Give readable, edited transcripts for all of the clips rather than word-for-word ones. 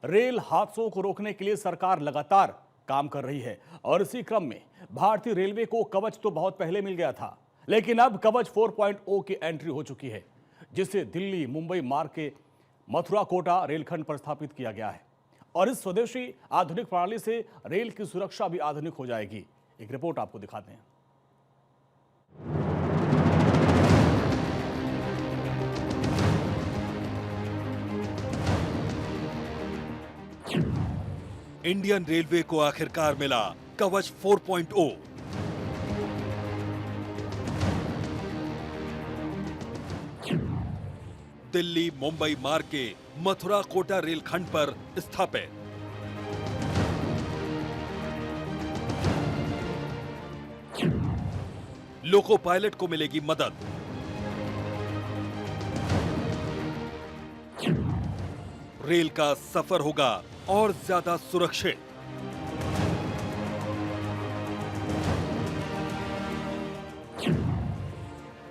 Rail हादसों को रोकने के लिए सरकार लगातार काम कर रही है और इसी क्रम में भारतीय रेलवे को कवच तो बहुत पहले मिल गया था, लेकिन अब कवच 4.0 की एंट्री हो चुकी है, जिसे दिल्ली मुंबई मार्ग के मथुरा कोटा रेलखंड पर स्थापित किया गया है। और इस स्वदेशी आधुनिक प्रणाली से रेल की सुरक्षा भी आधुनिक हो जाएगी। एक रिपोर्ट आपको दिखाते हैं। इंडियन रेलवे को आखिरकार मिला कवच 4.0। दिल्ली मुंबई मार्ग के मथुरा कोटा रेलखंड पर स्थापित। लोको पायलट को मिलेगी मदद। रेल का सफर होगा और ज्यादा सुरक्षित।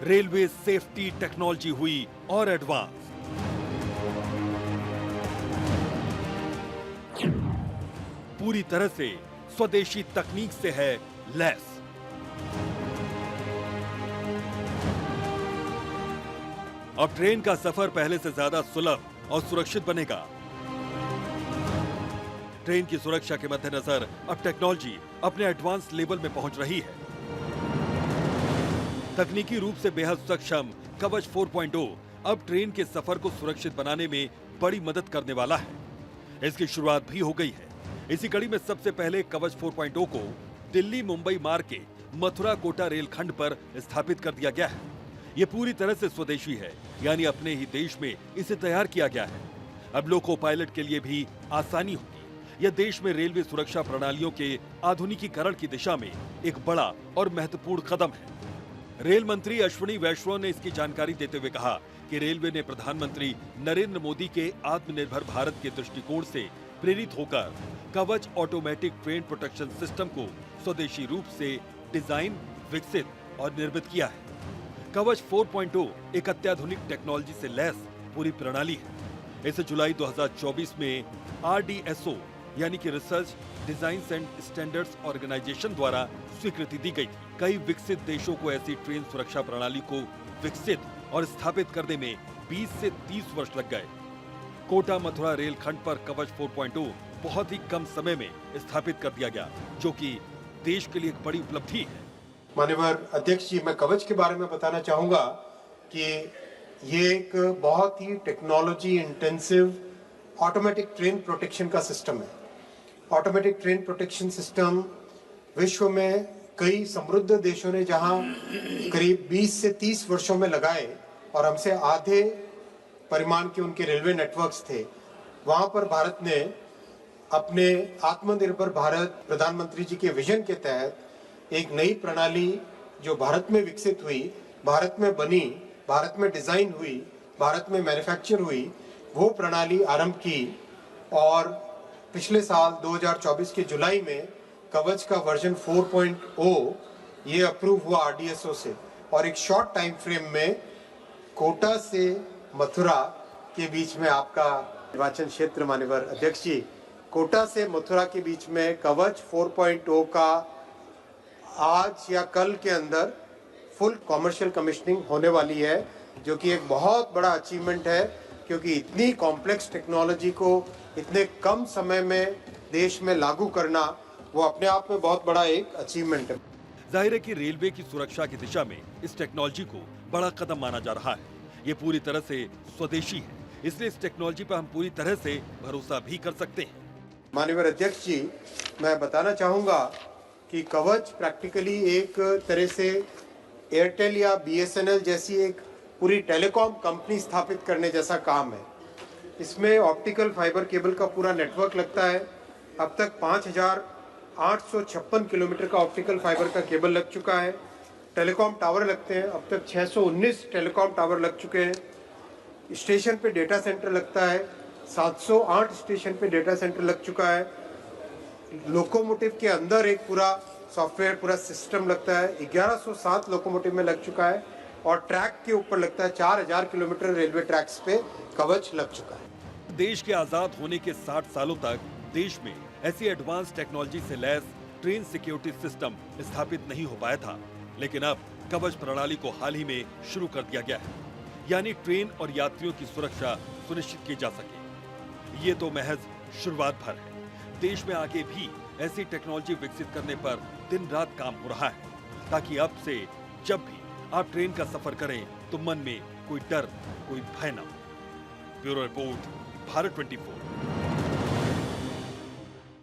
रेलवे सेफ्टी टेक्नोलॉजी हुई और एडवांस। पूरी तरह से स्वदेशी तकनीक से है लैस। अब ट्रेन का सफर पहले से ज्यादा सुलभ और सुरक्षित बनेगा। ट्रेन की सुरक्षा के मद्देनजर अब टेक्नोलॉजी अपने एडवांस लेवल में पहुंच रही है। तकनीकी रूप से बेहद सक्षम कवच 4.0 अब ट्रेन के सफर को सुरक्षित बनाने में बड़ी मदद करने वाला है। इसकी शुरुआत भी हो गई है। इसी कड़ी में सबसे पहले कवच 4.0 को दिल्ली मुंबई मार्ग के मथुरा कोटा रेलखंड पर स्थापित कर दिया गया है। यह पूरी तरह से स्वदेशी है, यानी अपने ही देश में इसे तैयार किया गया है। अब लोको पायलट के लिए भी आसानी होगी। यह देश में रेलवे सुरक्षा प्रणालियों के आधुनिकीकरण की दिशा में एक बड़ा और महत्वपूर्ण कदम है। रेल मंत्री अश्विनी वैष्णव ने इसकी जानकारी देते हुए कहा कि रेलवे ने प्रधानमंत्री नरेंद्र मोदी के आत्मनिर्भर भारत के दृष्टिकोण से प्रेरित होकर कवच ऑटोमेटिक ट्रेन प्रोटेक्शन सिस्टम को स्वदेशी रूप से डिजाइन, विकसित और निर्मित किया है। कवच 4.0 एक अत्याधुनिक टेक्नोलॉजी से लैस पूरी प्रणाली है। इसे जुलाई 2024 में RDSO यानी कि research design and standards organization द्वारा स्वीकृति दी गई थी। कई विकसित देशों को ऐसी ट्रेन सुरक्षा प्रणाली को विकसित और स्थापित करने में 20 से 30 वर्ष लग गए। कोटा मथुरा रेलखंड पर कवच 4.0 बहुत ही कम समय में स्थापित कर दिया गया, जो कि देश के लिए एक बड़ी उपलब्धि है। माननीय अध्यक्ष जी, मैं कवच के बारे में बताना चाहूंगा कि ये एक बहुत ही technology intensive automatic train protection का सिस्टम है। ऑटोमेटिक ट्रेन प्रोटेक्शन सिस्टम विश्व में कई समृद्ध देशों ने जहां करीब 20 से 30 वर्षों में लगाए और हमसे आधे परिमाण के उनके रेलवे नेटवर्क्स थे, वहां पर भारत ने अपने आत्मनिर्भर भारत प्रधानमंत्री जी के विजन के तहत एक नई प्रणाली जो भारत में विकसित हुई, भारत में बनी, भारत में डिजाइन हुई, भारत में मैन्युफैक्चर हुई, वो प्रणाली आरंभ की। और पिछले साल 2024 के जुलाई में कवच का वर्जन 4.0 ये अप्रूव हुआ RDSO से, और एक शॉर्ट टाइम फ्रेम में कोटा से मथुरा के बीच में आपका निर्वाचन क्षेत्र माननीय अध्यक्ष जी, कोटा से मथुरा के बीच में कवच 4.0 का आज या कल के अंदर फुल कॉमर्शियल कमीशनिंग होने वाली है, जो कि एक बहुत बड़ा अचीवमेंट है, क्योंकि इतनी कॉम्प्लेक्स टेक्नोलॉजी को इतने कम समय में देश में लागू करना वो अपने आप में बहुत बड़ा एक अचीवमेंट है। जाहिर है कि रेलवे की सुरक्षा की दिशा में इस टेक्नोलॉजी को बड़ा कदम माना जा रहा है। ये पूरी तरह से स्वदेशी है, इसलिए इस टेक्नोलॉजी पर हम पूरी तरह से भरोसा भी कर सकते हैं। माननीय अध्यक्ष जी, मैं बताना चाहूंगा कि कवच प्रैक्टिकली एक तरह से एयरटेल या BSNL जैसी एक पूरी टेलीकॉम कंपनी स्थापित करने जैसा काम है। इसमें ऑप्टिकल फाइबर केबल का पूरा नेटवर्क लगता है। अब तक 5,856 किलोमीटर का ऑप्टिकल फाइबर का केबल लग चुका है। टेलीकॉम टावर लगते हैं, अब तक 619 टेलीकॉम टावर लग चुके हैं। स्टेशन पे डेटा सेंटर लगता है, 708 स्टेशन पे डेटा सेंटर लग चुका है। लोकोमोटिव के अंदर एक पूरा सॉफ्टवेयर पूरा सिस्टम लगता है, 1107 लोकोमोटिव में लग चुका है। और ट्रैक के ऊपर लगता है 4000 किलोमीटर रेलवे ट्रैक्स पे कवच लग चुका है। देश के आजाद होने के 60 सालों तक देश में ऐसी एडवांस टेक्नोलॉजी से लैस ट्रेन सिक्योरिटी सिस्टम स्थापित नहीं हो पाया था, लेकिन अब कवच प्रणाली को हाल ही में शुरू कर दिया गया है, यानी ट्रेन और यात्रियों की सुरक्षा सुनिश्चित की जा सके। ये तो महज शुरुआत भर है। देश में आगे भी ऐसी टेक्नोलॉजी विकसित करने पर दिन रात काम हो रहा है, ताकि अब से जब भी आप ट्रेन का सफर करें तो मन में कोई डर, कोई भय न हो। Bureau report, Bharat 24।